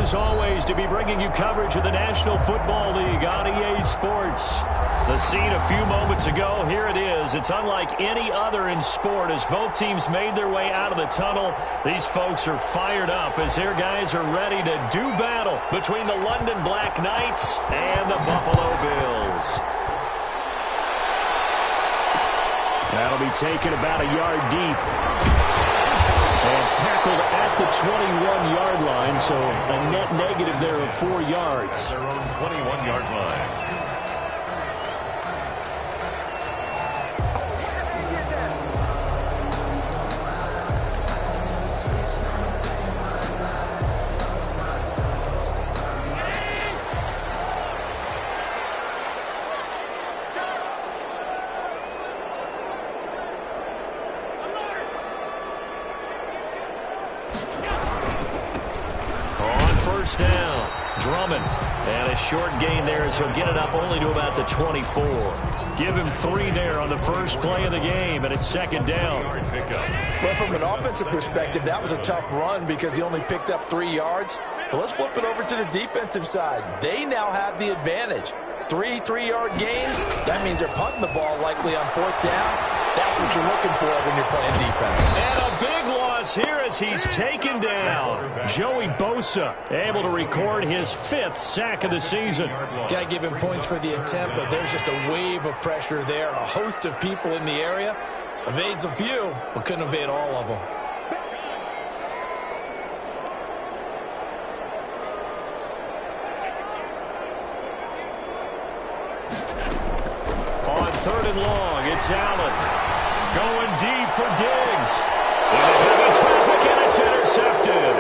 as always, to be bringing you coverage of the National Football League on EA Sports. The scene a few moments ago, here it is. It's unlike any other in sport as both teams made their way out of the tunnel. These folks are fired up as their guys are ready to do battle between the London Black Knights and the Buffalo Bills. That'll be taken about a yard deep. And tackled at the 21-yard line, so a net negative there of 4 yards. Their own 21-yard line. Down. Drummond. And a short gain there as he'll get it up only to about the 24. Give him 3 there on the first play of the game, and it's second down. Well, from an offensive perspective, that was a tough run because he only picked up 3 yards. Well, let's flip it over to the defensive side. They now have the advantage. 3 3-yard gains. That means they're punting the ball likely on 4th down. That's what you're looking for when you're playing defense. And a big loss here as he's taken down. Joey Bosa able to record his 5th sack of the season. Got to give him points for the attempt, but there's just a wave of pressure there. A host of people in the area. Evades a few, but couldn't evade all of them. On 3rd and long, it's Allen. Going deep for Diggs. Into heavy traffic, and it's intercepted.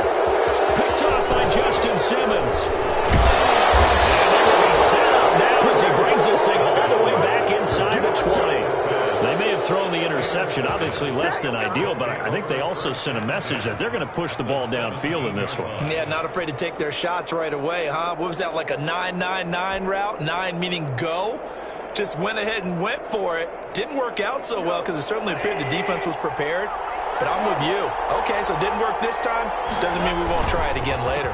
Picked off by Justin Simmons. And they will be set up now as he brings this thing all the way back inside the 20. They may have thrown the interception, obviously less than ideal, but I think they also sent a message that they're going to push the ball downfield in this one. Yeah, not afraid to take their shots right away, huh? What was that, like a 9-9-9 route? 9 meaning go? Just went ahead and went for it. Didn't work out so well because it certainly appeared the defense was prepared. But I'm with you. Okay, so it didn't work this time. Doesn't mean we won't try it again later.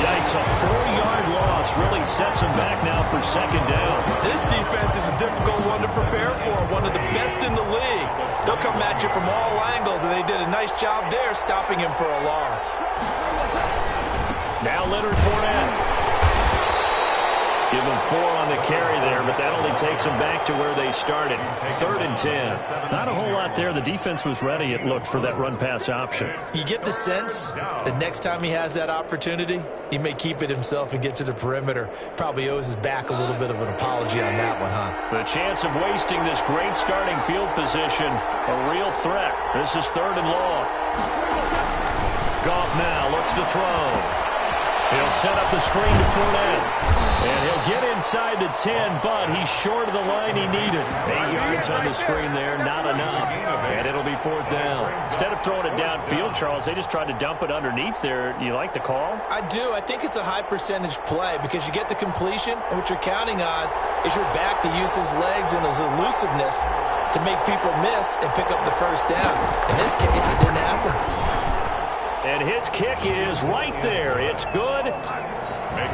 Yikes, a 4-yard loss really sets him back now for second down. This defense is a difficult one to prepare for. One of the best in the league. They'll come at you from all angles, and they did a nice job there stopping him for a loss. Now Leonard Fournette. Give him 4 on the carry there, but that only takes them back to where they started. 3rd and 10. Not a whole lot there. The defense was ready, it looked, for that run-pass option. You get the sense that next time he has that opportunity, he may keep it himself and get to the perimeter. Probably owes his back a little bit of an apology on that one, huh? The chance of wasting this great starting field position, a real threat. This is 3rd and long. Goff now looks to throw. He'll set up the screen to Fournette. And he'll get inside the 10, but he's short of the line he needed. 8 yards on the screen there, not enough. And it'll be 4th down. Instead of throwing it downfield, Charles, they just tried to dump it underneath there. You like the call? I do. I think it's a high percentage play because you get the completion, and what you're counting on is your back to use his legs and his elusiveness to make people miss and pick up the 1st down. In this case, it didn't happen. And his kick is right there. It's good.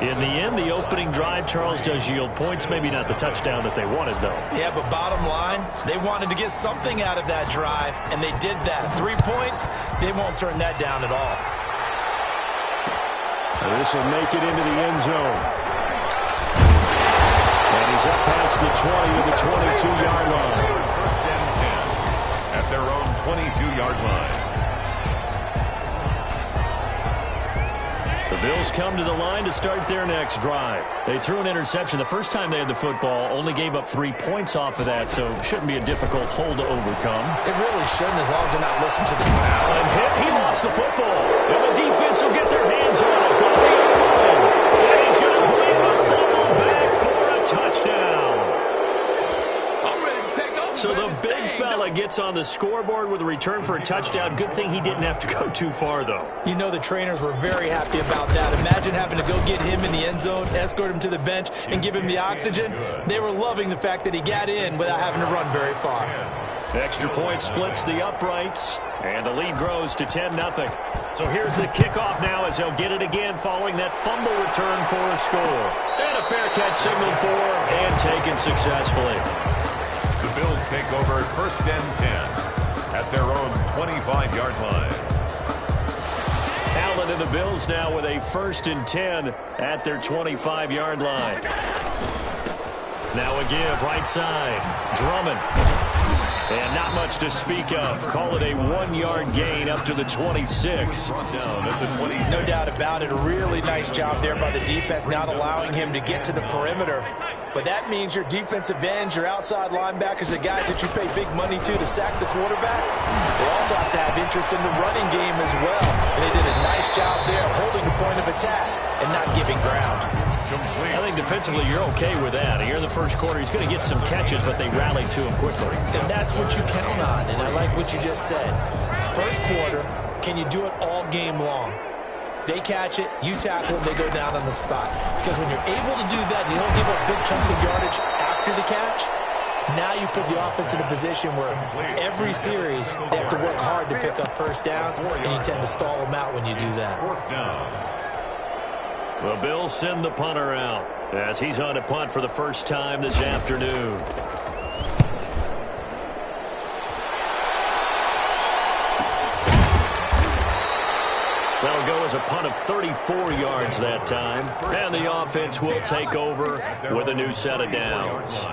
In the end, the opening drive, Charles, does yield points. Maybe not the touchdown that they wanted, though. Yeah, but bottom line, they wanted to get something out of that drive, and they did that. 3 points, they won't turn that down at all. This will make it into the end zone. And he's up past the 20 to the 22-yard line. 1st and 10 at their own 22-yard line. The Bills come to the line to start their next drive. They threw an interception the first time they had the football, only gave up 3 points off of that, so shouldn't be a difficult hole to overcome. It really shouldn't, as long as they're not listening to the... Allen hit. He lost the football. And the defense will get their hands on it. Going in. And he's going to bring the fumble back for a touchdown. So the big fella gets on the scoreboard with a return for a touchdown. Good thing he didn't have to go too far, though. You know the trainers were very happy about that. Imagine having to go get him in the end zone, escort him to the bench, and give him the oxygen. They were loving the fact that he got in without having to run very far. Extra point splits the uprights, and the lead grows to 10-0. So here's the kickoff now as they'll get it again following that fumble return for a score. And a fair catch signaled for and taken successfully. The Bills take over 1st and 10 at their own 25-yard line. Allen and the Bills now with a 1st and 10 at their 25-yard line. Now a give right side. Drummond. And not much to speak of. Call it a 1-yard gain up to the 26. Down at the 26. No doubt about it. A really nice job there by the defense, not allowing him to get to the perimeter. But that means your defensive ends, your outside linebackers, the guys that you pay big money to sack the quarterback, they also have to have interest in the running game as well. And they did a nice job there holding the point of attack and not giving ground. I think defensively you're okay with that. Here in the first quarter, he's going to get some catches, but they rallied to him quickly. And that's what you count on, and I like what you just said. First quarter, can you do it all game long? They catch it, you tackle them, they go down on the spot. Because when you're able to do that, you don't give up big chunks of yardage after the catch, now you put the offense in a position where every series they have to work hard to pick up first downs, and you tend to stall them out when you do that. The Bills send the punter out as he's on a punt for the first time this afternoon. That'll go as a punt of 34 yards that time. And the offense will take over with a new set of downs.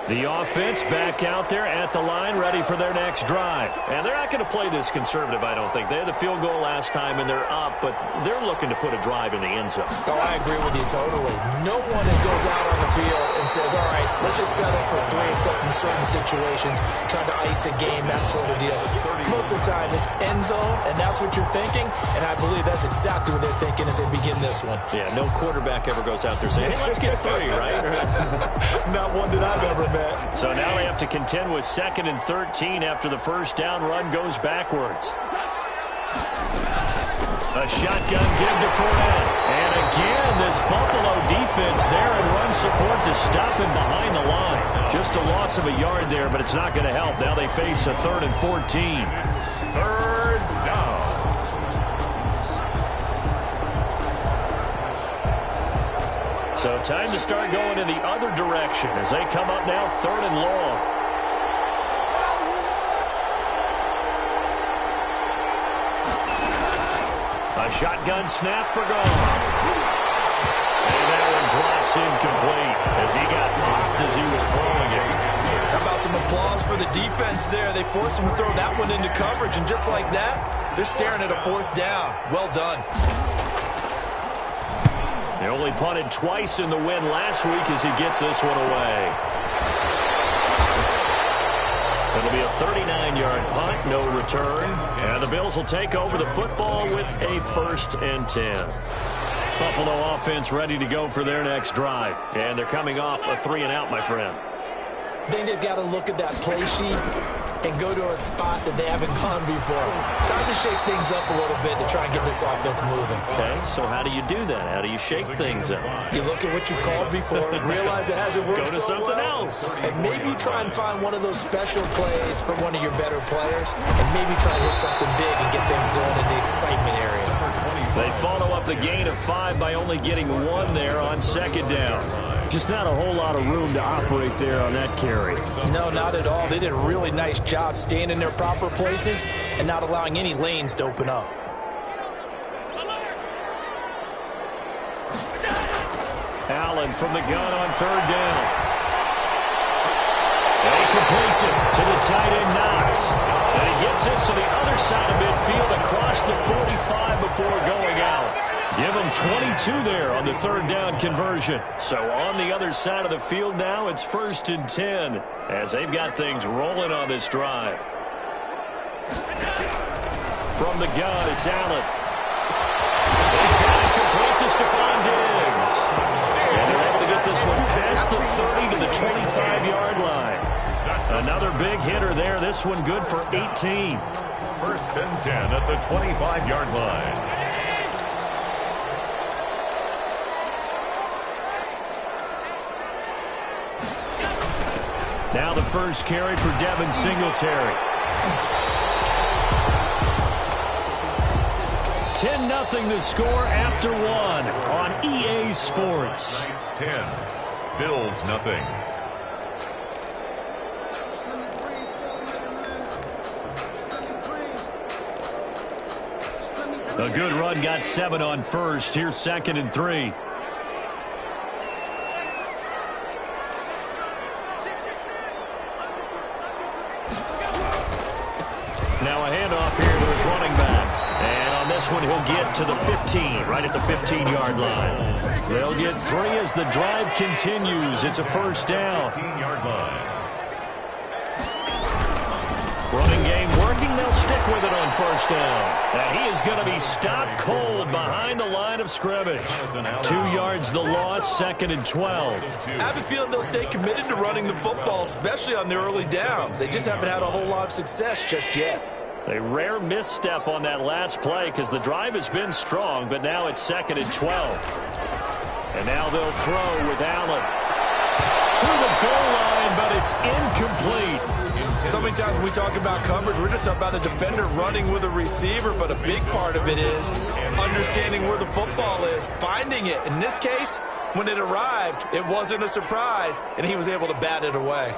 The offense back out there at the line, ready for their next drive. And they're not going to play this conservative, I don't think. They had the field goal last time, and they're up, but they're looking to put a drive in the end zone. Oh, I agree with you totally. No one that goes out on the field and says, all right, let's just settle for 3, except in certain situations, trying to ice a game, that sort of deal. Most of the time, it's end zone, and that's what you're thinking, and I believe that's exactly what they're thinking as they begin this one. Yeah, no quarterback ever goes out there saying, hey, let's get 3, right? Not one that I've ever met. So now they have to contend with 2nd and 13 after the first down run goes backwards. A shotgun give to Fournette. And again, this Buffalo defense there in run support to stop him behind the line. Just a loss of a yard there, but it's not going to help. Now they face a 3rd and 14. 3rd down. So time to start going in the other direction as they come up now 3rd and long. A shotgun snap for Goff. And that one drops incomplete as he got popped as he was throwing it. How about some applause for the defense there? They forced him to throw that one into coverage, and just like that, they're staring at a 4th down. Well done. They only punted twice in the win last week as he gets this one away. It'll be a 39-yard punt, no return. And the Bills will take over the football with a 1st and 10. Buffalo offense ready to go for their next drive. And they're coming off a 3-and-out, my friend. I think they've got to look at that play sheet and go to a spot that they haven't gone before. Time to shake things up a little bit to try and get this offense moving. Okay, so how do you do that? How do you shake things up? You look at what you called before, realize it hasn't worked Go to so something well, else. and maybe try and find one of those special plays for one of your better players, and maybe try and hit something big and get things going in the excitement area. They follow up the gain of 5 by only getting 1 there on 2nd down. Just not a whole lot of room to operate there on that carry. No, not at all. They did a really nice job staying in their proper places and not allowing any lanes to open up. Allen from the gun on 3rd down. And he completes it to the tight end Knox. And he gets this to the other side of midfield across the 45 before going out. Give him 22 there on the 3rd down conversion. So on the other side of the field now, it's 1st and 10 as they've got things rolling on this drive. From the gun, it's Allen. He's got it complete to Stephon Diggs. And they're able to get this one past the 30 to the 25-yard line. Another big hitter there. This one good for 18. 1st and 10 at the 25-yard line. Now the first carry for Devin Singletary. 10-0 the score after one on EA Sports. Giants 10, Bills nothing. A good run got 7 on first. Here's 2nd and 3. Now a handoff here to his running back. And on this one, he'll get to the 15, right at the 15-yard line. They'll get 3 as the drive continues. It's a first down. 15-yard line. Running game working. They'll stick with it on first down. And he is going to be stopped cold behind the line of scrimmage. 2 yards the loss, 2nd and 12. I have a feeling they'll stay committed to running the football, especially on their early downs. They just haven't had a whole lot of success just yet. A rare misstep on that last play because the drive has been strong, but now it's 2nd and 12. And now they'll throw with Allen. To the goal line, but it's incomplete. So many times when we talk about coverage, we're just about a defender running with a receiver, but a big part of it is understanding where the football is, finding it. In this case, when it arrived, it wasn't a surprise, and he was able to bat it away.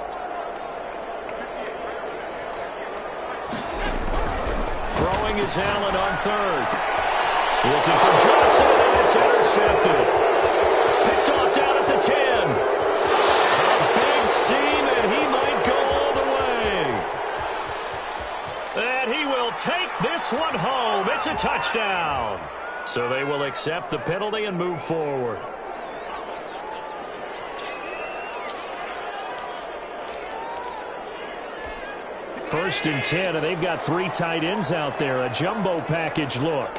Throwing is Allen on 3rd. Looking for Johnson, and it's intercepted. Picked off down at the 10. A big seam, and he might go all the way. And he will take this one home. It's a touchdown. So they will accept the penalty and move forward. First and 10, and they've got 3 tight ends out there. A jumbo package look.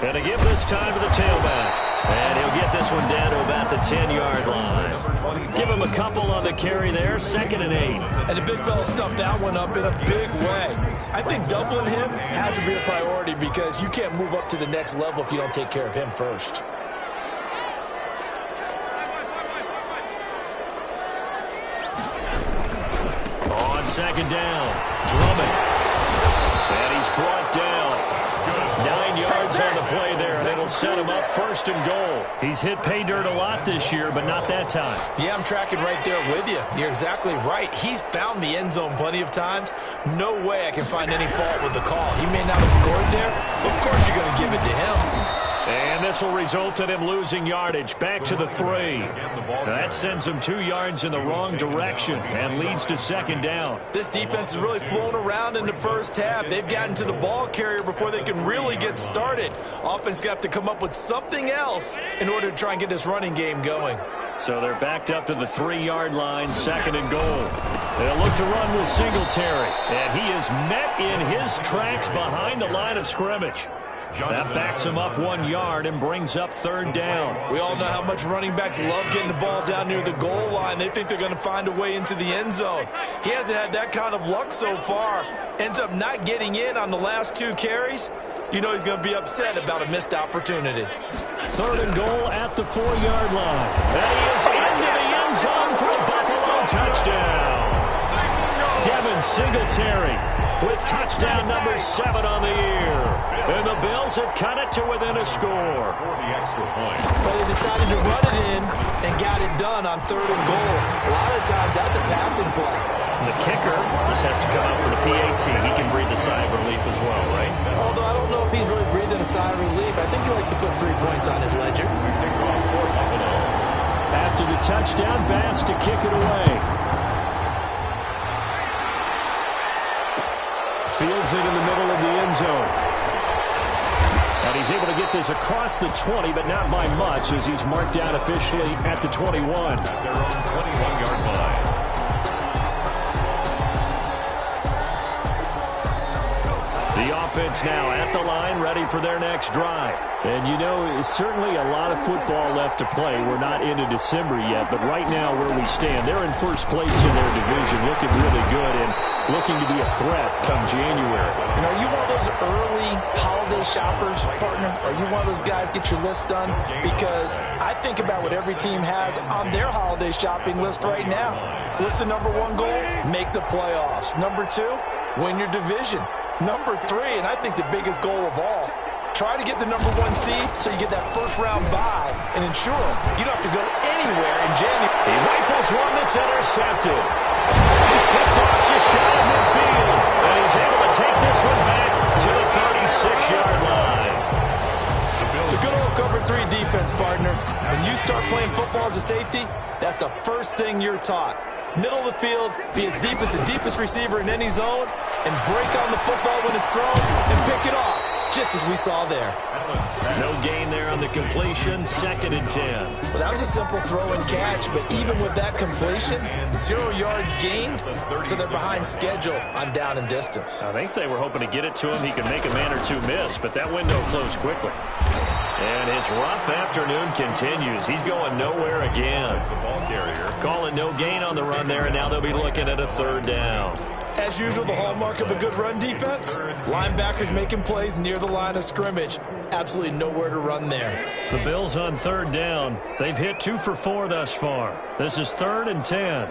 And to give this time to the tailback. And he'll get this one down to about the 10-yard line. Give him a couple on the carry there. 2nd and 8. And the big fella stuffed that one up in a big way. I think doubling him has to be a priority because you can't move up to the next level if you don't take care of him first. On 2nd down, Drummond. And he's brought down. 9 yards on the play there, and it'll set him up 1st and goal. He's hit pay dirt a lot this year, but not that time. Yeah, I'm tracking right there with you. You're exactly right. He's found the end zone plenty of times. No way I can find any fault with the call. He may not have scored there, but of course you're going to give it to him. And this will result in him losing yardage. Back to the 3. That sends him 2 yards in the wrong direction and leads to 2nd down. This defense has really flown around in the first half. They've gotten to the ball carrier before they can really get started. Offense got to come up with something else in order to try and get this running game going. So they're backed up to the 3-yard line, 2nd and goal. They'll look to run with Singletary. And he is met in his tracks behind the line of scrimmage. That backs him up 1 yard and brings up 3rd down. We all know how much running backs love getting the ball down near the goal line. They think they're going to find a way into the end zone. He hasn't had that kind of luck so far. Ends up not getting in on the last 2 carries. You know he's going to be upset about a missed opportunity. 3rd and goal at the 4-yard line. And he is into the end zone for a Buffalo touchdown. Devin Singletary with touchdown number 7 on the year. And the Bills have cut it to within a score. For the extra point. But they decided to run it in and got it done on 3rd and goal. A lot of times that's a passing play. The kicker just has to come out for the PAT. He can breathe a sigh of relief as well, right? Although I don't know if he's really breathing a sigh of relief. I think he likes to put 3 points on his ledger. After the touchdown, Bass to kick it away. Fields it in the middle of the end zone. And he's able to get this across the 20, but not by much as he's marked down officially at the 21. At their own 21-yard line. The offense now at the line, ready for their next drive. And, you know, it's certainly a lot of football left to play. We're not into December yet, but right now where we stand, they're in first place in their division, looking really good and looking to be a threat come January. And are you one of those early holiday shoppers, partner? Are you one of those guys get your list done? Because I think about what every team has on their holiday shopping list right now. What's the number one goal? Make the playoffs. Number two, win your division. Number three, and I think the biggest goal of all, try to get the number one seed so you get that first-round bye and ensure you don't have to go anywhere in January. He rifles one that's intercepted. He's picked off just shy of midfield, and he's able to take this one back to the 36-yard line. The good old cover three defense, partner. When you start playing football as a safety, that's the first thing you're taught. Middle of the field, be as deep as the deepest receiver in any zone, and break on the football when it's thrown and pick it off, just as we saw there. No gain there on the completion, 2nd and 10. Well, that was a simple throw and catch, but even with that completion, 0 yards gained, so they're behind schedule on down and distance. I think they were hoping to get it to him. He could make a man or two miss, but that window closed quickly. And his rough afternoon continues. He's going nowhere again. The ball carrier. Calling no gain on the run there, and now they'll be looking at a 3rd down. As usual, the hallmark of a good run defense, linebackers making plays near the line of scrimmage. Absolutely nowhere to run there. The Bills on 3rd down. They've hit 2 for 4 thus far. This is 3rd and 10.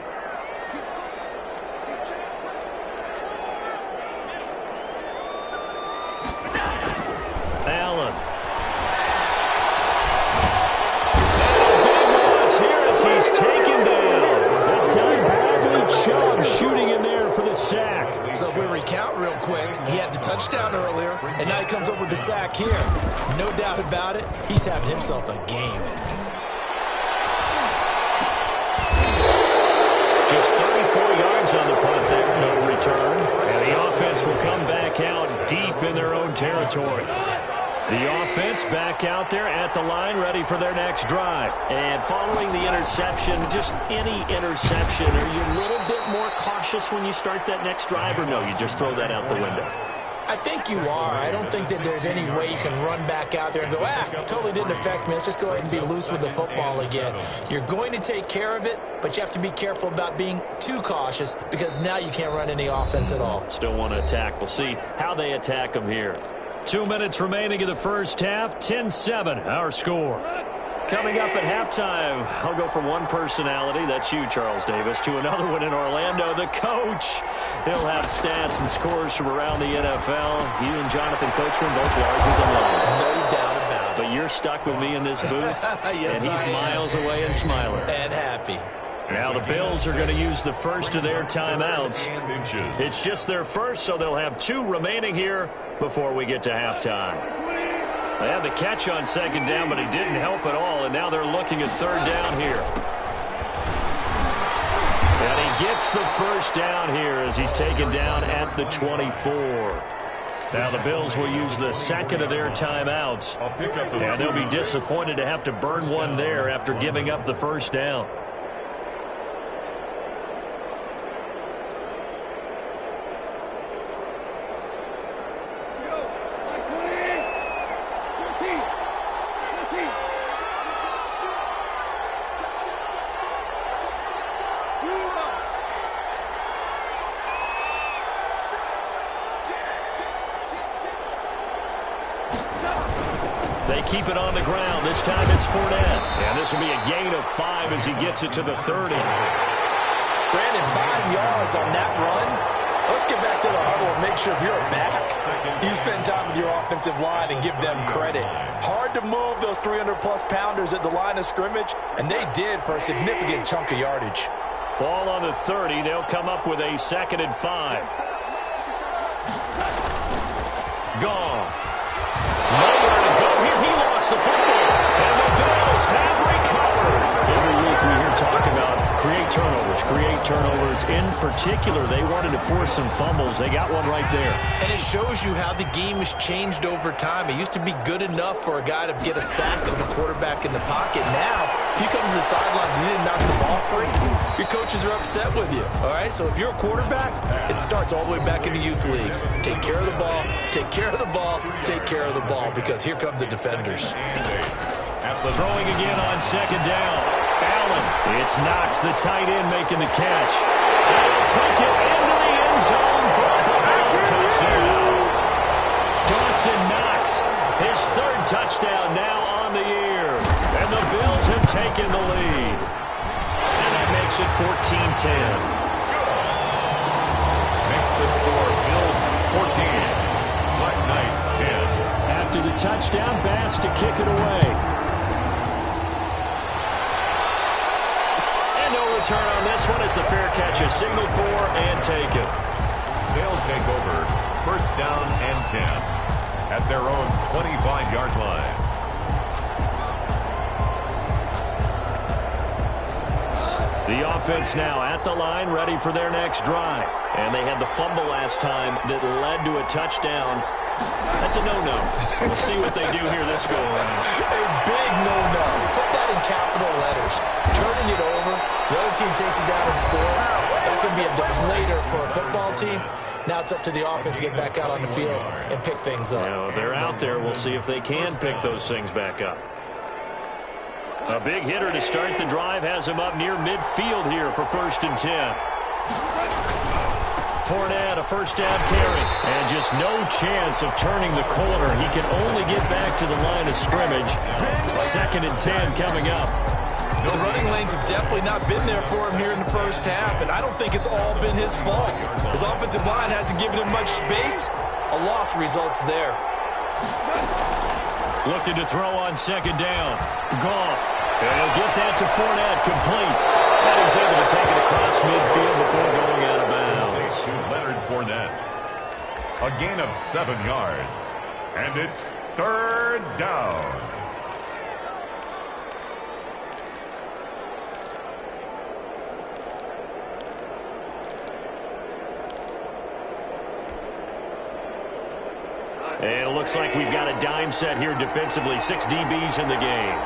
Allen. He's taken down. That's how Bradley Chubb shooting in there for the sack. So if we recount real quick, he had the touchdown earlier, and now he comes up with the sack here. No doubt about it, he's having himself a game. Just 34 yards on the punt there, no return. And the offense will come back out deep in their own territory. The offense back out there at the line, ready for their next drive. And following the interception, just any interception, are you a little bit more cautious when you start that next drive, or no, you just throw that out the window? I think you are. I don't think that there's any way you can run back out there and go, totally didn't affect me. Let's just go ahead and be loose with the football again. You're going to take care of it, but you have to be careful about being too cautious because now you can't run any offense at all. Still want to attack. We'll see how they attack them here. 2 minutes remaining in the first half. 10-7, our score. Coming up at halftime, I'll go from one personality, that's you, Charles Davis, to another one in Orlando, the coach. He'll have stats and scores from around the NFL. You and Jonathan Coachman both larger than life. No doubt about it. But you're stuck with me in this booth, yes, and he's miles away and smiling. And happy. Now the Bills are going to use the first of their timeouts. It's just their first, so they'll have 2 remaining here before we get to halftime. They had the catch on 2nd down, but it didn't help at all, and now they're looking at 3rd down here. And he gets the first down here as he's taken down at the 24. Now the Bills will use the 2nd of their timeouts, and they'll be disappointed to have to burn one there after giving up the first down. They keep it on the ground. This time it's Fournette. And this will be a gain of 5 as he gets it to the 30. Brandon, 5 yards on that run. Let's get back to the huddle and make sure you're back. You spend time with your offensive line and give them credit. Hard to move those 300-plus pounders at the line of scrimmage, and they did for a significant chunk of yardage. Ball on the 30. They'll come up with a 2nd and 5. Goff. Nowhere to go here. He lost the football. And the Bills have recovered. Every week we hear talk about create turnovers In particular, they wanted to force some fumbles. They got one right there. And it shows you how the game has changed over time. It used to be good enough for a guy to get a sack of the quarterback in the pocket. Now, if you come to the sidelines and you didn't knock the ball free, your coaches are upset with you. All right? So if you're a quarterback, it starts all the way back into youth leagues. Take care of the ball, take care of the ball, take care of the ball, because here come the defenders. Throwing again on second down. Allen. It's Knox, the tight end, making the catch. He'll take it into the end zone for a touchdown. Dawson Knox, his third touchdown now on the year. And the Bills have taken the lead. And that makes it 14-10. Makes the score Bills 14, Black Knights 10. After the touchdown, Bass to kick it away. Return on this one is the fair catch, a signal for and taken. They'll take over first down and 10 at their own 25-yard line. The offense now at the line, ready for their next drive. And they had the fumble last time that led to a touchdown. That's a no-no. We'll see what they do here this go-around. A big no-no. Put that in capital letters. Turning it over. The other team takes it down and scores. That can be a deflator for a football team. Now it's up to the offense to get back out on the field and pick things up. You know, they're out there. We'll see if they can pick those things back up. A big hitter to start the drive has him up near midfield here for 1st and 10. Fournette, a first down carry. And just no chance of turning the corner. He can only get back to the line of scrimmage. 2nd and 10 coming up. The running lanes have definitely not been there for him here in the first half, and I don't think it's all been his fault. His offensive line hasn't given him much space. A loss results there. Looking to throw on 2nd down. Goff. And he'll get that to Fournette, complete. And he's able to take it across midfield before going out of bounds. To Leonard Fournette. A gain of 7 yards. And it's 3rd down. And it looks like we've got a dime set here defensively. 6 DBs in the game.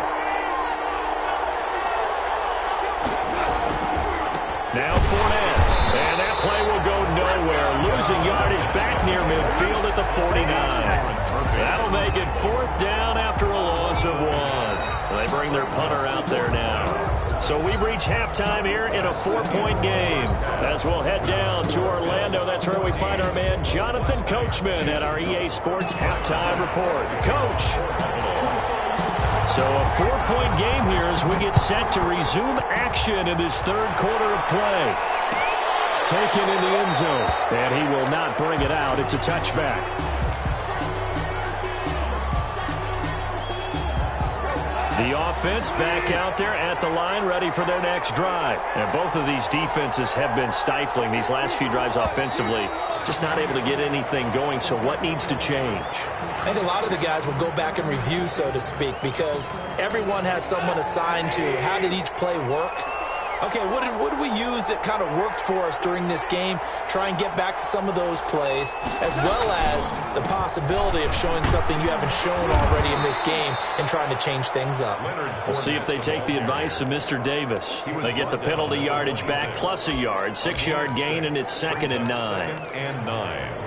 Now Fournette. And that play will go nowhere. Losing yardage back near midfield at the 49. That'll make it 4th down after a loss of 1. They bring their punter out there now. So we've reached halftime here in a 4-point game. As we'll head down to Orlando, that's where we find our man Jonathan Coachman at our EA Sports Halftime Report. Coach. So a 4-point game here as we get set to resume action in this 3rd quarter of play. Taken in the end zone, and he will not bring it out. It's a touchback. The offense back out there at the line, ready for their next drive. And both of these defenses have been stifling these last few drives offensively. Just not able to get anything going, so what needs to change? I think a lot of the guys will go back and review, so to speak, because everyone has someone assigned to how did each play work. Okay, what did we use that kind of worked for us during this game? Try and get back to some of those plays, as well as the possibility of showing something you haven't shown already in this game and trying to change things up. We'll see if they take the advice of Mr. Davis. They get the penalty yardage back plus a yard, 6-yard gain, and it's 2nd and 9. 2nd and 9.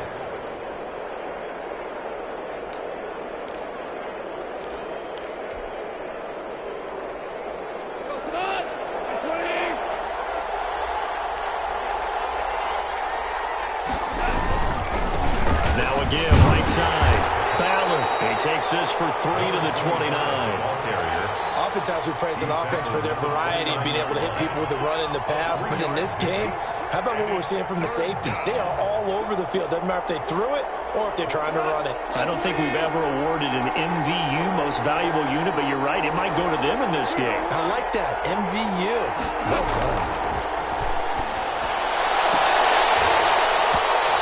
Again, right side. Ballard. He takes this for 3 to the 29. Oftentimes we praise an offense for their variety of being able to hit people with the run and the pass. But in this game, how about what we're seeing from the safeties? They are all over the field. Doesn't matter if they threw it or if they're trying to run it. I don't think we've ever awarded an MVU, most valuable unit, but you're right. It might go to them in this game. I like that. MVU. Well done.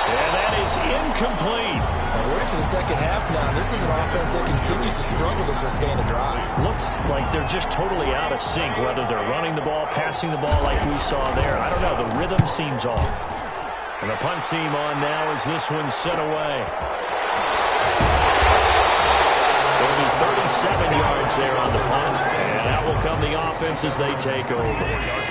And that is incomplete. And we're into the second half now. This is an offense that continues to struggle to sustain a drive. Looks like they're just totally out of sync, whether they're running the ball, passing the ball like we saw there. I don't know. The rhythm seems off. And the punt team on now as this one's sent away. It'll be 37 yards there on the punt. And out will come the offense as they take over.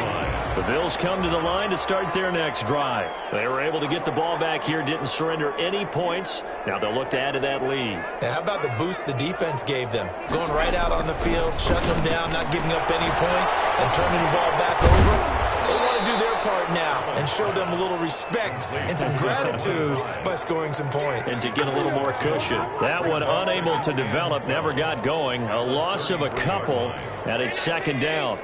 The Bills come to the line to start their next drive. They were able to get the ball back here, didn't surrender any points. Now they'll look to add to that lead. How about the boost the defense gave them? Going right out on the field, shutting them down, not giving up any points, and turning the ball back over. They want to do their part now and show them a little respect and some gratitude by scoring some points. And to get a little more cushion. That one unable to develop, never got going. A loss of a couple, and it's second down.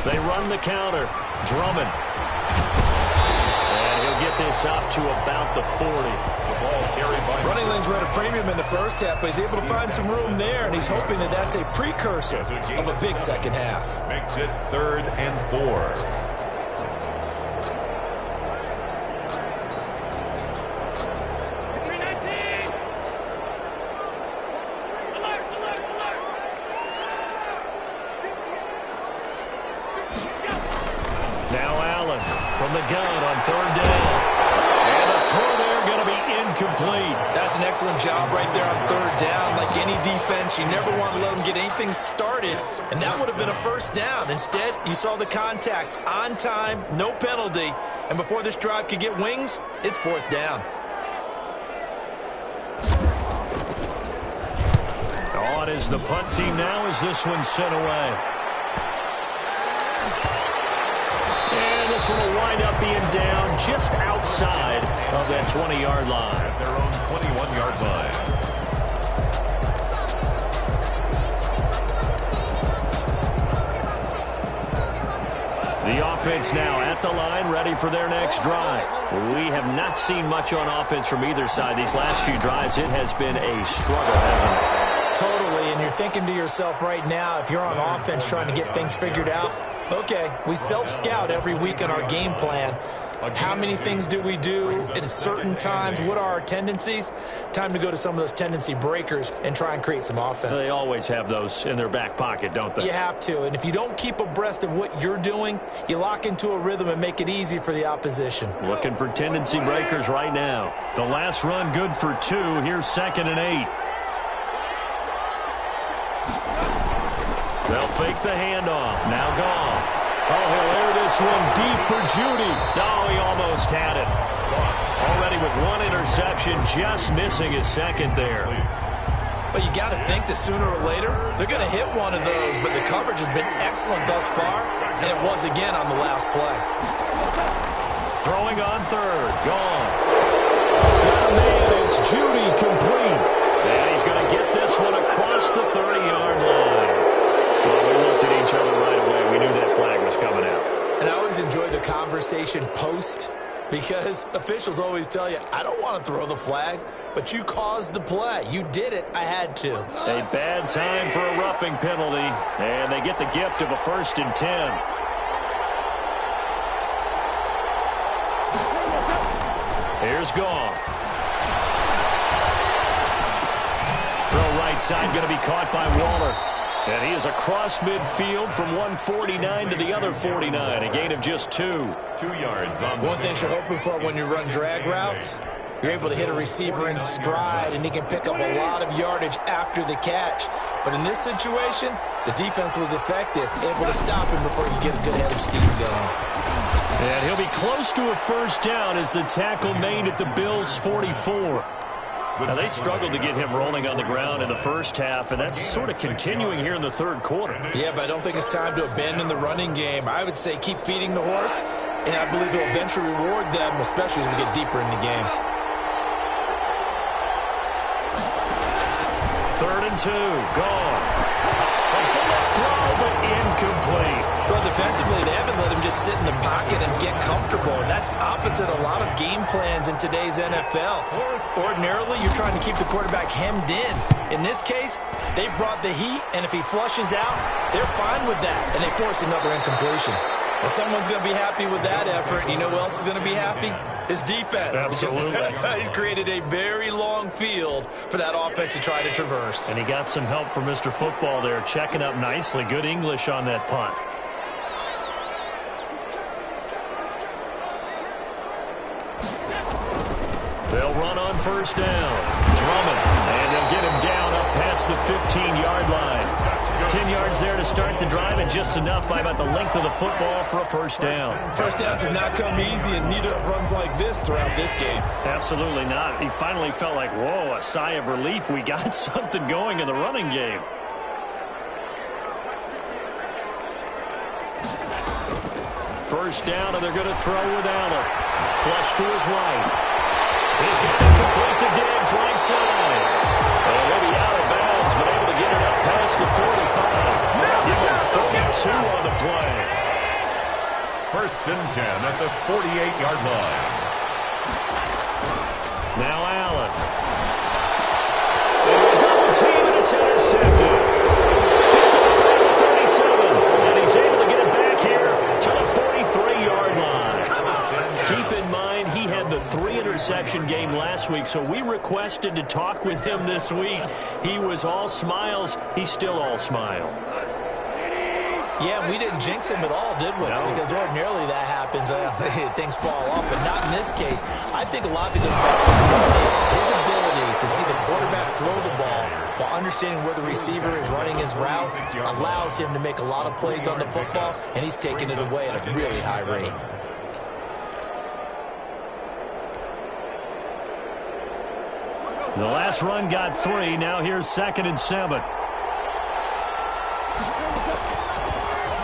They run the counter. Drummond. And he'll get this up to about the 40. The ball carried by Running lanes were at a premium in the first half, but he's able to find some room there, and he's hoping that that's a precursor of a big second half. makes it 3rd and 4. Now Allen from the gun on 3rd down. And the throw there going to be incomplete. That's an excellent job right there on 3rd down. Like any defense, you never want to let them get anything started, and that would have been a first down. Instead, you saw the contact on time, no penalty, and before this drive could get wings, it's 4th down. On is the punt team now as this one's sent away. This one will wind up being down just outside of that 20-yard line. At their own 21-yard line. The offense now at the line, ready for their next drive. We have not seen much on offense from either side. These last few drives, it has been a struggle, hasn't it? Totally, and you're thinking to yourself right now, if you're on offense trying to get things figured out, okay, we self-scout every week in our game plan. How many things do we do at certain times? What are our tendencies? Time to go to some of those tendency breakers and try and create some offense. They always have those in their back pocket, don't they? You have to, and if you don't keep abreast of what you're doing, you lock into a rhythm and make it easy for the opposition. Looking for tendency breakers right now. The last run good for 2. Here's 2nd and 8. They'll fake the handoff. Now Goff. Oh, he'll air this one deep for Judy. No, he almost had it. Already with 1 interception, just missing his 2nd there. But you got to think that sooner or later, they're going to hit one of those. But the coverage has been excellent thus far, and it was again on the last play. Throwing on 3rd. Goff. Got a man, it's Judy complete. And he's going to get this one across the 30-yard line. Well, we looked at each other right away. We knew that flag was coming out. And I always enjoy the conversation post because officials always tell you, I don't want to throw the flag, but you caused the play. You did it. I had to. A bad time for a roughing penalty, and they get the gift of a 1st and 10. Here's Goff. Throw right side going to be caught by Waller. And he is across midfield from 149 to the other 49. A gain of just 2. 2 yards on the One thing you're hoping for when you run drag routes, you're able to hit a receiver in stride, and he can pick up a lot of yardage after the catch. But in this situation, the defense was effective, able to stop him before you get a good head of steam going. And he'll be close to a 1st down as the tackle made at the Bills' 44. Now, they struggled to get him rolling on the ground in the first half, and that's sort of continuing here in the 3rd quarter. Yeah, but I don't think it's time to abandon the running game. I would say keep feeding the horse, and I believe he'll eventually reward them, especially as we get deeper in the game. 3rd and 2. Goff. A bullet throw, but incomplete. Well, the defensively, they haven't let him just sit in the pocket and get comfortable, and that's opposite a lot of game plans in today's NFL. Ordinarily, you're trying to keep the quarterback hemmed in. In this case, they brought the heat, and if he flushes out, they're fine with that, and they force another incompletion. Well, someone's going to be happy with that effort. You know who else is going to be happy? His defense. Absolutely. He's created a very long field for that offense to try to traverse. And he got some help from Mr. Football there, checking up nicely. Good English on that punt. They'll run on first down. Drummond, and they'll get him down up past the 15-yard line. 10 yards there to start the drive, and just enough by about the length of the football for a first down. First downs have not come easy, and neither have runs like this throughout this game. Absolutely not. He finally felt like, whoa, a sigh of relief. We got something going in the running game. First down, and they're going to throw with Allen. Flush to his right. He's got to complete to Diggs right side. And maybe out of bounds, but able to get it up past the 45. Even 32 on the play. First and 10 at the 48-yard line. Now Allen. Double team, and it's intercepted. Picked off at the 37, and he's able to get it back here to the 43-yard line. Keep in mind, he had the 3-interception game last week, so we requested to talk with him this week. He was all smiles. He's still all smile. Yeah, we didn't jinx him at all, did we? No. Because ordinarily that happens. Things fall off, but not in this case. I think a lot of it goes back to his technique. His ability to see the quarterback throw the ball while understanding where the receiver is running his route allows him to make a lot of plays on the football, and he's taking it away at a really high rate. The last run got 3. Now here's 2nd and 7.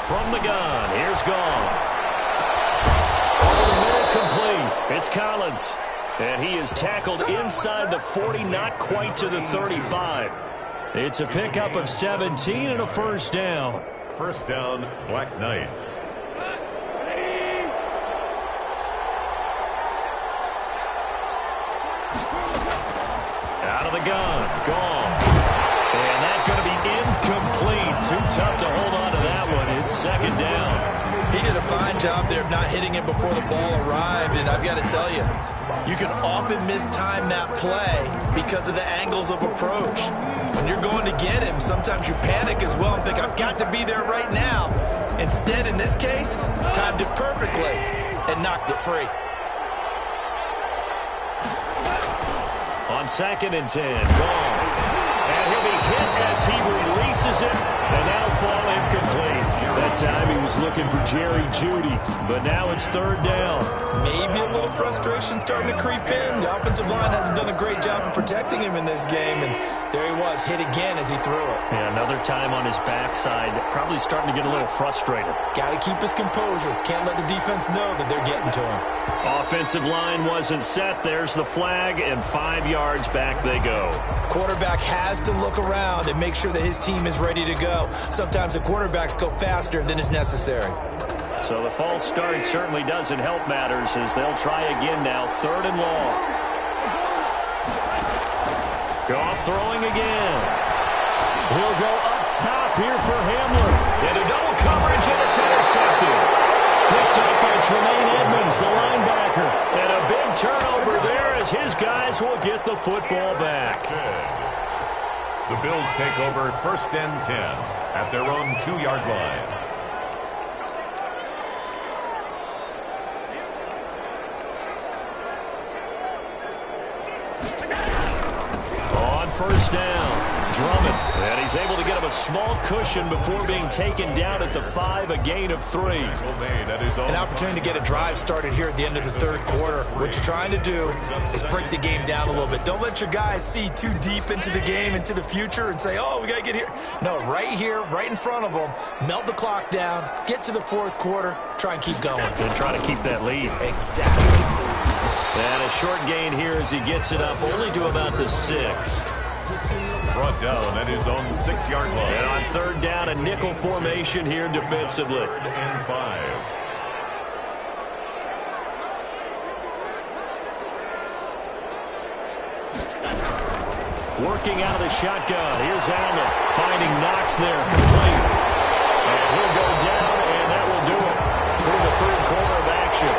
From the gun, here's Goff. Over the middle, complete. It's Collins. And he is tackled inside the 40, not quite to the 35. It's a pickup of 17 and a first down. First down, Black Knights. Out of the gun, gone. And that's going to be incomplete. Too tough to hold on to that one. It's 2nd down. He did a fine job there of not hitting it before the ball arrived, and I've got to tell you, you can often mistime that play because of the angles of approach. When you're going to get him, sometimes you panic as well and think, I've got to be there right now. Instead, in this case, timed it perfectly and knocked it free. On 2nd and 10, gone. And he'll be hit as he releases it, and that'll fall incomplete. That time he was looking for Jerry Jeudy, but now it's 3rd down. Maybe a little frustration starting to creep in. The offensive line hasn't done a great job of protecting him in this game, and there he was, hit again as he threw it. Yeah, another time on his backside, probably starting to get a little frustrated. Got to keep his composure. Can't let the defense know that they're getting to him. Offensive line wasn't set. There's the flag, and 5 yards back they go. Quarterback has to look around and make sure that his team is ready to go. Sometimes the quarterbacks go faster than is necessary. So the false start certainly doesn't help matters as they'll try again now. 3rd and long. Goff throwing again. He'll go up top here for Hamler. And a double coverage, and it's intercepted. Picked up by Tremaine Edmonds, the linebacker. And a big turnover there as his guys will get the football back. The Bills take over 1st and 10 at their own 2-yard line. On first down, Drummond. And he's able to get him a small cushion before being taken down at the 5, a gain of 3. An opportunity to get a drive started here at the end of the 3rd quarter. What you're trying to do is break the game down a little bit. Don't let your guys see too deep into the game, into the future, and say, oh, we got to get here. No, right here, right in front of them, melt the clock down, get to the 4th quarter, try and keep going. And try to keep that lead. Exactly. And a short gain here as he gets it up only to about the 6. Brought down at his own 6-yard line. And on third down, a nickel formation here defensively. 3rd and 5. Working out of the shotgun. Here's Allen finding Knox there, complete. And he'll go down, and that will do it for the third quarter of action.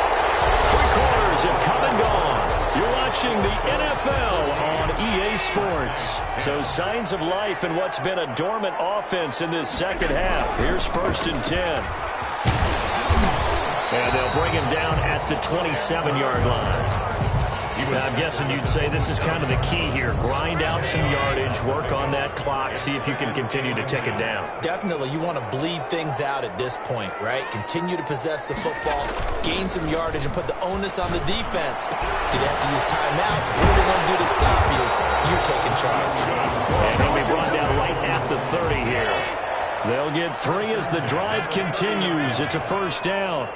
3 quarters have come and gone. You're watching the NFL on EA Sports. So signs of life in what's been a dormant offense in this second half. Here's 1st and 10. And they'll bring him down at the 27-yard line. I'm guessing you'd say this is kind of the key here. Grind out some yardage, work on that clock, see if you can continue to tick it down. Definitely, you want to bleed things out at this point, right? Continue to possess the football, gain some yardage, and put the onus on the defense. Do they have to use timeouts? What are they going to do to stop you? You're taking charge. And he'll be brought down right at the 30 here. They'll get 3 as the drive continues. It's a 1st down.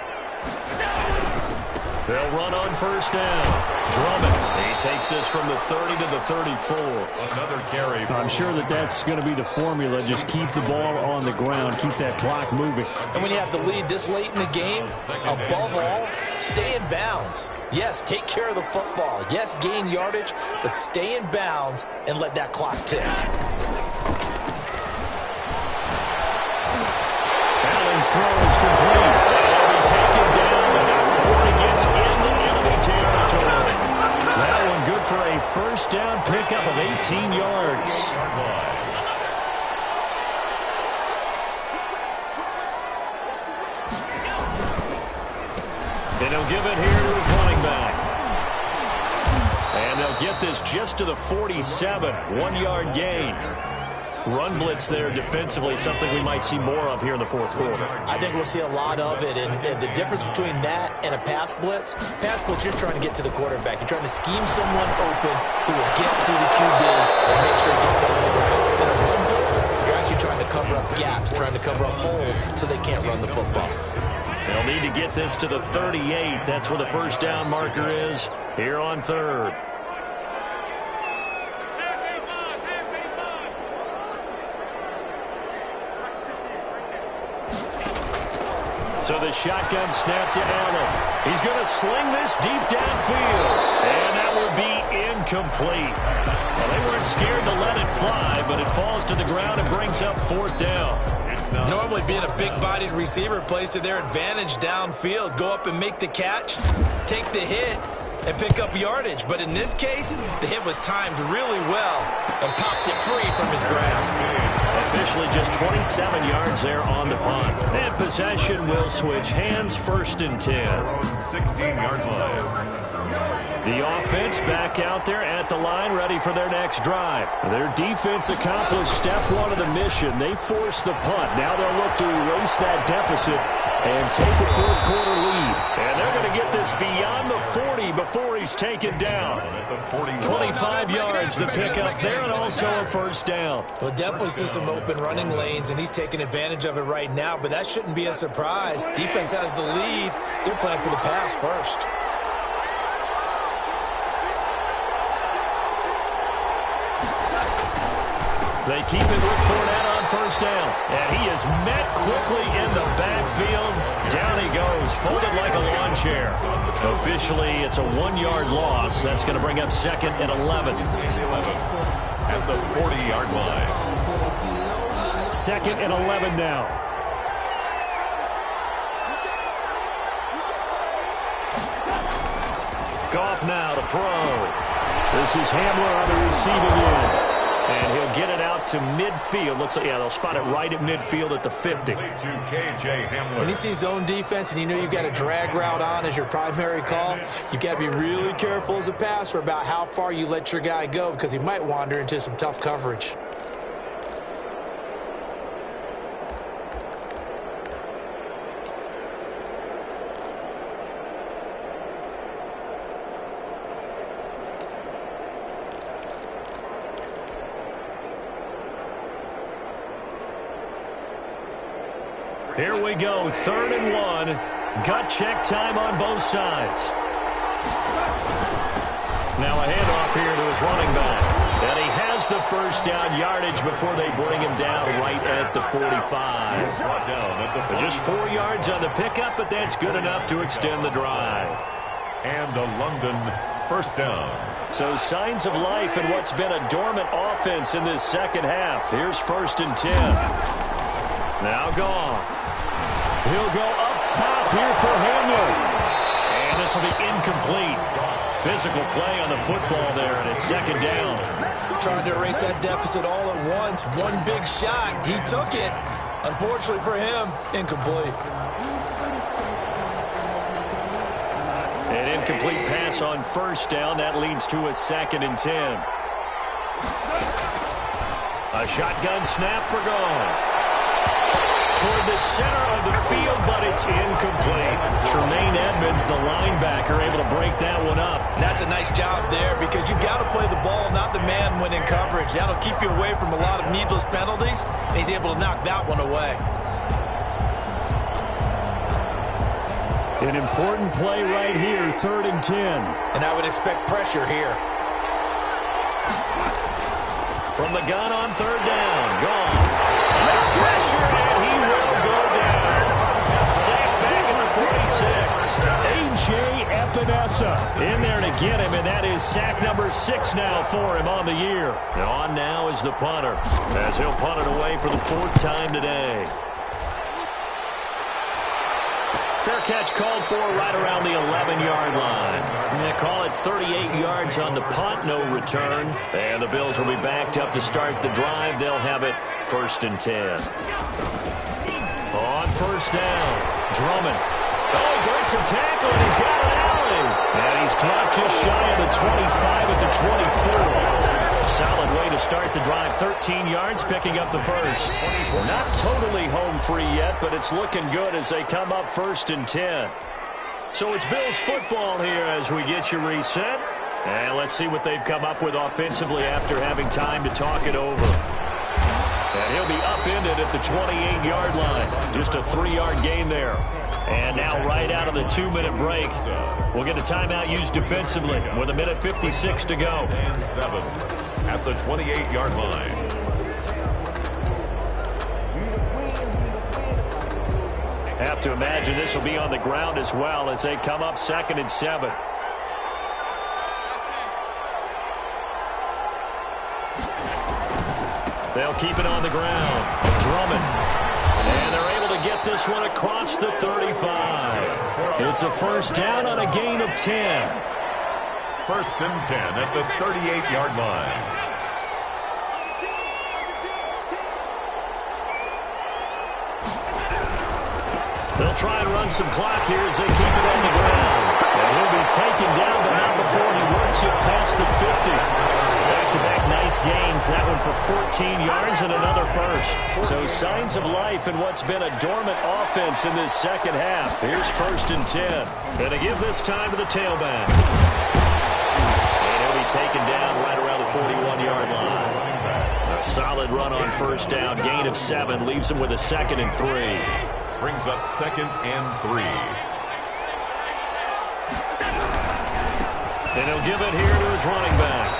They'll run on 1st down. Drummond, he takes this from the 30 to the 34. Another carry. I'm sure that's going to be the formula. Just keep the ball on the ground. Keep that clock moving. And when you have the lead this late in the game, above all, stay in bounds. Yes, take care of the football. Yes, gain yardage, but stay in bounds and let that clock tick. Allen's throw is complete. They'll be taken down before he gets into enemy territory. That one good for a 1st down pickup of 18 yards. And he'll give it here to his running back. And they'll get this just to the 47. 1-yard gain. Run blitz there defensively, something we might see more of here in the 4th quarter. I think we'll see a lot of it, and the difference between that and a pass blitz, you're just trying to get to the quarterback. You're trying to scheme someone open who will get to the QB and make sure he gets on the ground. In a run blitz, you're actually trying to cover up gaps, trying to cover up holes so they can't run the football. They'll need to get this to the 38. That's where the 1st down marker is here on 3rd. So the shotgun snap to Allen. He's going to sling this deep downfield. And that will be incomplete. Well, they weren't scared to let it fly, but it falls to the ground and brings up 4th down. Normally being a big-bodied receiver plays to their advantage downfield. Go up and make the catch, take the hit, and pick up yardage. But in this case, the hit was timed really well and popped it free from his grasp. Officially just 27 yards there on the punt. And possession will switch hands, 1st and 10. 16-yard line. The offense back out there at the line, ready for their next drive. Their defense accomplished step 1 of the mission. They forced the punt. Now they'll look to erase that deficit and take a 4th quarter lead. And they're going to get this beyond the 40 before he's taken down. 25 yards the pickup there, and also a 1st down. We'll definitely see some open running lanes, and he's taking advantage of it right now, but that shouldn't be a surprise. Defense has the lead. They're playing for the pass first. They keep it with Fournette on 1st down. And he is met quickly in the backfield. Down he goes, folded like a lawn chair. Officially, it's a 1-yard loss. That's going to bring up 2nd and 11. At the 40-yard line. 2nd and 11 now. Goff now to throw. This is Hamler on the receiving end. And he'll get it out to midfield. Looks like, yeah, they'll spot it right at midfield at the 50. When you see zone defense and you know you've got a drag route on as your primary call, you've got to be really careful as a passer about how far you let your guy go because he might wander into some tough coverage. Here we go, 3rd and 1. Gut check time on both sides. Now a handoff here to his running back. And he has the first down yardage before they bring him down right at the 45. Just 4 yards on the pickup, but that's good enough to extend the drive. And a London first down. So signs of life in what's been a dormant offense in this second half. Here's 1st and 10. Now Goff. He'll go up top here for Hamler. And this will be incomplete. Physical play on the football there, and it's 2nd down. Trying to erase that deficit all at once. One big shot. He took it. Unfortunately for him, incomplete. An incomplete pass on 1st down. That leads to a 2nd and 10. A shotgun snap for Goff. Toward the center of the field, but it's incomplete. Tremaine Edmonds, the linebacker, able to break that one up. That's a nice job there because you've got to play the ball, not the man when in coverage. That'll keep you away from a lot of needless penalties, and he's able to knock that one away. An important play right here, 3rd and 10. And I would expect pressure here. From the gun on 3rd down, Goff. Under pressure, and he will go down. Sacked back at the 46. A.J. Epinesa In there to get him, and that is sack number 6 now for him on the year. And on now is the punter, as he'll punt it away for the 4th time today. Fair catch called for right around the 11-yard line. And they call it 38 yards on the punt, no return. And the Bills will be backed up to start the drive. They'll have it 1st and 10. On 1st down, Drummond. Oh, breaks a tackle, and he's got an alley. And he's dropped just shy of the 25 at the 24. Solid way to start the drive. 13 yards, picking up the first. Not totally home free yet, but it's looking good as they come up 1st and 10. So it's Bills football here as we get you reset. And let's see what they've come up with offensively after having time to talk it over. And he'll be upended at the 28-yard line. Just a 3-yard gain there. And now right out of the 2-minute break, we'll get a timeout used defensively with 1:56 to go. And 7 at the 28-yard line. Have to imagine this will be on the ground as well as they come up 2nd and 7. They'll keep it on the ground. Drummond. And they're able to get this one across the 35. It's a 1st down on a gain of 10. 1st and 10 at the 38-yard line. They'll try and run some clock here as they keep it on the ground. And he'll be taken down, but not before he works it past the 50. Back-to-back nice gains. That one for 14 yards and another first. So signs of life in what's been a dormant offense in this second half. Here's 1st and 10. And to give this time to the tailback. And he'll be taken down right around the 41-yard line. A solid run on 1st down. Gain of 7 leaves him with a 2nd and 3. Brings up 2nd and 3. And he'll give it here to his running back.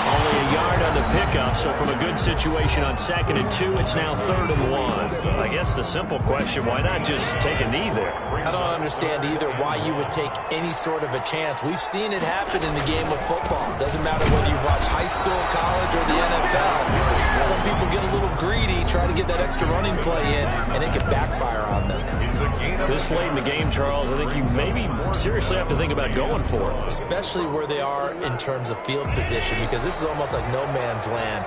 Only a yard on the pickup, so from a good situation on 2nd and 2, it's now 3rd and 1. I guess the simple question, why not just take a knee there? I don't understand either why you would take any sort of a chance. We've seen it happen in the game of football. Doesn't matter whether you watch high school, college, or the NFL. Some people get a little greedy, try to get that extra running play in, and it can backfire on them. This late in the game, Charles, I think you maybe seriously have to think about going for it. Especially where they are in terms of field position, because this is almost like no man's land.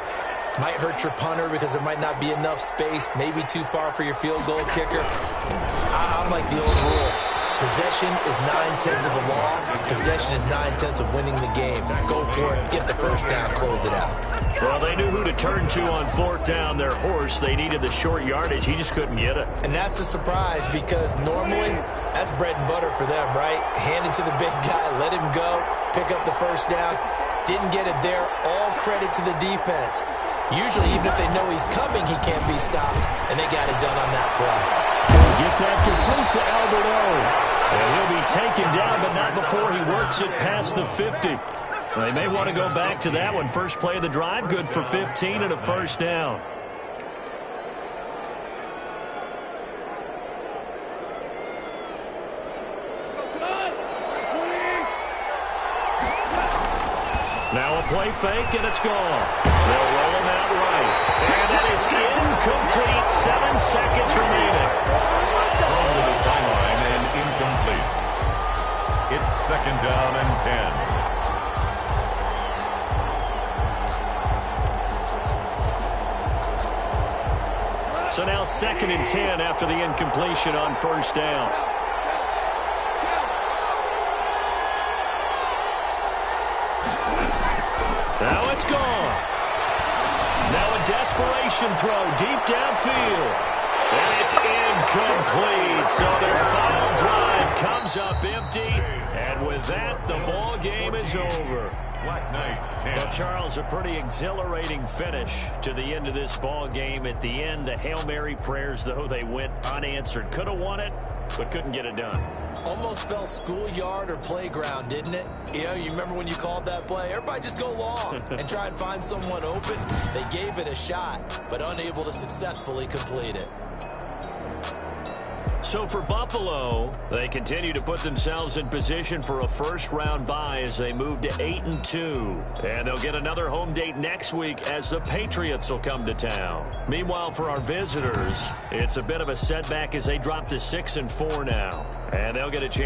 Might hurt your punter because there might not be enough space, maybe too far for your field goal kicker. I'm like the old rule. Possession is 9/10 of the law. Possession is 9/10 of winning the game. Go for it. Get the first down. Close it out. Well, they knew who to turn to on 4th down. Their horse, they needed the short yardage. He just couldn't get it. And that's a surprise because normally that's bread and butter for them, right? Hand it to the big guy, let him go, pick up the first down. Didn't get it there. All credit to the defense. Usually, even if they know he's coming, he can't be stopped. And they got it done on that play. Get that complete to Albert O. And he'll be taken down, but not before he works it past the 50. They may want to go back to that one. First play of the drive, good for 15 and a first down. Now a play fake, and it's gone. They'll roll him out right. And that is incomplete. 7 seconds remaining. Thrown to the sideline and incomplete. It's second down and 10. So now second and 10 after the incompletion on first down. Now it's gone. Now a desperation throw deep downfield. And it's incomplete. So their final drive comes up empty. And with that, the ball game is over. Black Knights 10. Well, Charles, a pretty exhilarating finish to the end of this ball game. At the end, the Hail Mary prayers, though, they went unanswered. Could have won it, but couldn't get it done. Almost felt schoolyard or playground, didn't it? You know, you remember when you called that play? Everybody just go long and try and find someone open. They gave it a shot, but unable to successfully complete it. So for Buffalo, they continue to put themselves in position for a first-round bye as they move to 8-2. And they'll get another home date next week as the Patriots will come to town. Meanwhile, for our visitors, it's a bit of a setback as they drop to 6-4 now. And they'll get a chance